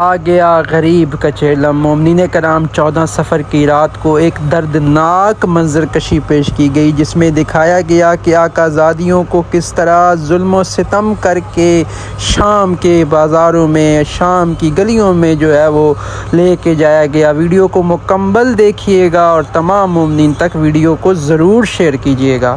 آ گیا غریب کا چیلم۔ مومنین کرام 14 صفر کی رات کو ایک دردناک منظر کشی پیش کی گئی، جس میں دکھایا گیا کہ آقا زادیوں کو کس طرح ظلم و ستم کر کے شام کے بازاروں میں، شام کی گلیوں میں جو ہے وہ لے کے جایا گیا۔ ویڈیو کو مکمل دیکھیے گا اور تمام مومنین تک ویڈیو کو ضرور شیئر کیجیے گا۔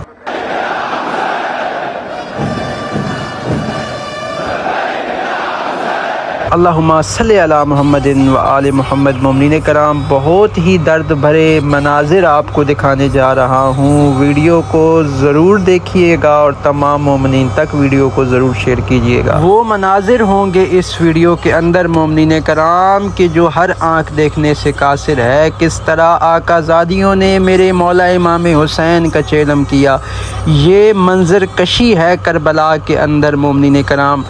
اللہم صلی علی محمد و آل محمد۔ مومنین کرام، بہت ہی درد بھرے مناظر آپ کو دکھانے جا رہا ہوں، ویڈیو کو ضرور دیکھیے گا اور تمام مومنین تک ویڈیو کو ضرور شیئر کیجیے گا۔ وہ مناظر ہوں گے اس ویڈیو کے اندر مومنین کرام کہ جو ہر آنکھ دیکھنے سے قاصر ہے۔ کس طرح آقا زادیوں نے میرے مولا امام حسین کا چیلم کیا، یہ منظر کشی ہے کربلا کے اندر مومنین کرام۔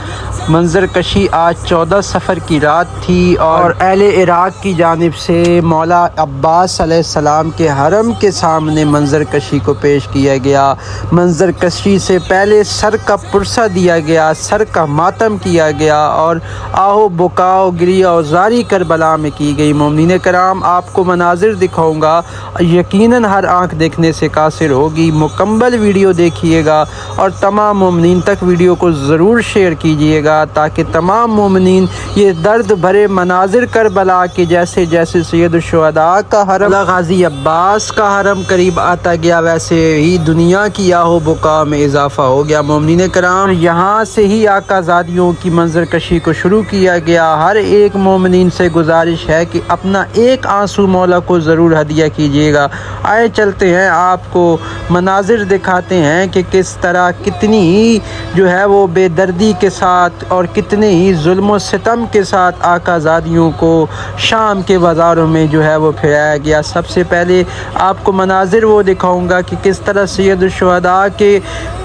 منظر کشی آج 14 صفر کی رات تھی اور اہل عراق کی جانب سے مولا عباس علیہ السلام کے حرم کے سامنے منظر کشی کو پیش کیا گیا۔ منظر کشی سے پہلے سر کا پرسہ دیا گیا، سر کا ماتم کیا گیا اور آہو بکاؤ گریہ و زاری کربلا میں کی گئی۔ مومنین کرام، آپ کو مناظر دکھاؤں گا، یقیناً ہر آنکھ دیکھنے سے قاصر ہوگی۔ مکمل ویڈیو دیکھیے گا اور تمام مومنین تک ویڈیو کو ضرور شیئر کیجیے گا تاکہ تمام مومنین یہ درد بھرے مناظر کربلا کے جیسے جیسے سید الشہداء کا حرم، غازی عباس کا حرم قریب آتا گیا، ویسے ہی دنیا کی آہو بکا میں اضافہ ہو گیا۔ مومنین کرام، یہاں سے ہی آقا زادیوں کی منظر کشی کو شروع کیا گیا۔ ہر ایک مومنین سے گزارش ہے کہ اپنا ایک آنسو مولا کو ضرور ہدیہ کیجیے گا۔ آئے چلتے ہیں، آپ کو مناظر دکھاتے ہیں کہ کس طرح کتنی ہی جو ہے وہ بے دردی کے ساتھ اور کتنے ہی ظلم و ستم کے ساتھ آقا زادیوں کو شام کے بازاروں میں جو ہے وہ پھرایا گیا۔ سب سے پہلے آپ کو مناظر وہ دکھاؤں گا کہ کس طرح سید الشہداء کے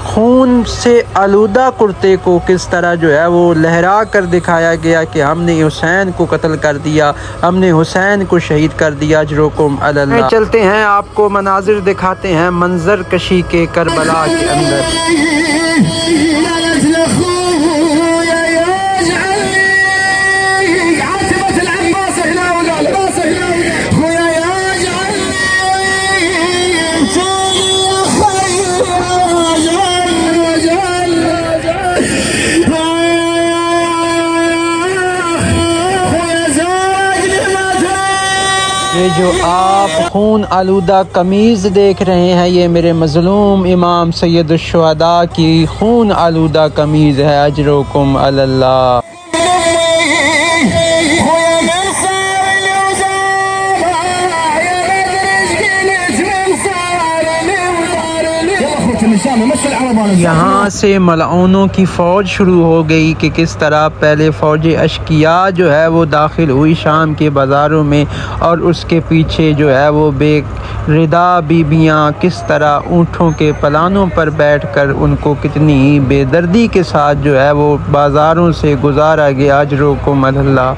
خون سے آلودہ کرتے کو کس طرح جو ہے وہ لہرا کر دکھایا گیا کہ ہم نے حسین کو قتل کر دیا، ہم نے حسین کو شہید کر دیا، اجرکم علی اللہ۔ چلتے ہیں، آپ کو مناظر دکھاتے ہیں منظر کشی کے کربلا کے اندر۔ یہ جو آپ خون آلودہ قمیض دیکھ رہے ہیں، یہ میرے مظلوم امام سید الشہداء کی خون آلودہ قمیض ہے، اجرکم علی اللہ۔ یہاں سے ملعونوں کی فوج شروع ہو گئی کہ کس طرح پہلے فوج اشقیاء جو ہے وہ داخل ہوئی شام کے بازاروں میں، اور اس کے پیچھے جو ہے وہ بے ردا بیبیاں کس طرح اونٹوں کے پلانوں پر بیٹھ کر ان کو کتنی ہی بے دردی کے ساتھ جو ہے وہ بازاروں سے گزارا گیا، اجرکم علی اللہ۔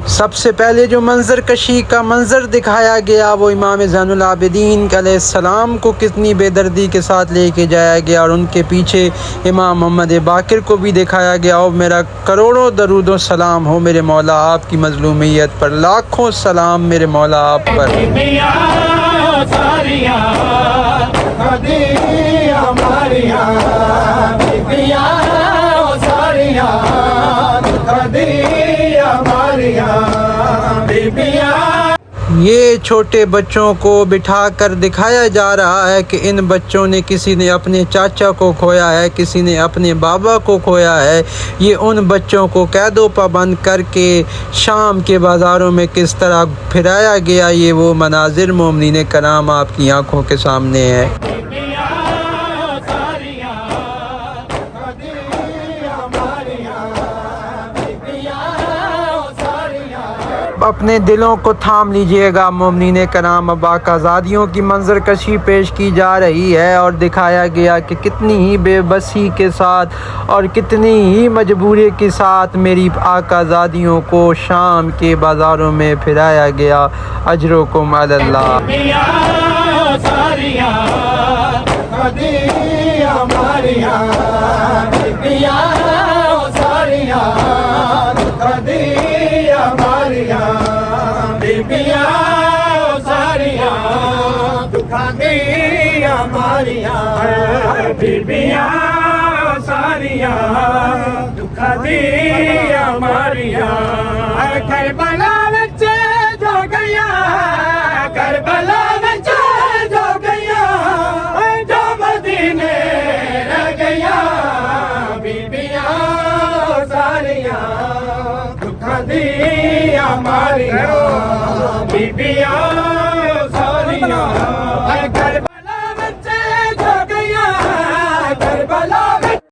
سب سے پہلے جو منظر کشی کا منظر دکھایا گیا وہ امام زین العابدین علیہ السلام کو کتنی بے دردی کے ساتھ لے کے جایا گیا، اور ان کے پیچھے امام محمد باقر کو بھی دکھایا گیا۔ اور میرا کروڑوں درود و سلام ہو میرے مولا آپ کی مظلومیت پر، لاکھوں سلام میرے مولا آپ پر۔ یہ چھوٹے بچوں کو بٹھا کر دکھایا جا رہا ہے کہ ان بچوں نے، کسی نے اپنے چاچا کو کھویا ہے، کسی نے اپنے بابا کو کھویا ہے۔ یہ ان بچوں کو قید و پابند کر کے شام کے بازاروں میں کس طرح پھرایا گیا، یہ وہ مناظر مومنین کرام آپ کی آنکھوں کے سامنے ہے۔ اپنے دلوں کو تھام لیجئے گا مومنین کرام. اب آقازادیوں کی منظر کشی پیش کی جا رہی ہے اور دکھایا گیا کہ کتنی ہی بے بسی کے ساتھ اور کتنی ہی مجبوری کے ساتھ میری آقازادیوں کو شام کے بازاروں میں پھرایا گیا. اجرکم علی اللہ. کربلا وچ جو گیا کربلا وچ جو گیا جو مدینے رہ گیا بیبیاں ساریاں دکھاں دی ہماریاں بیبیاں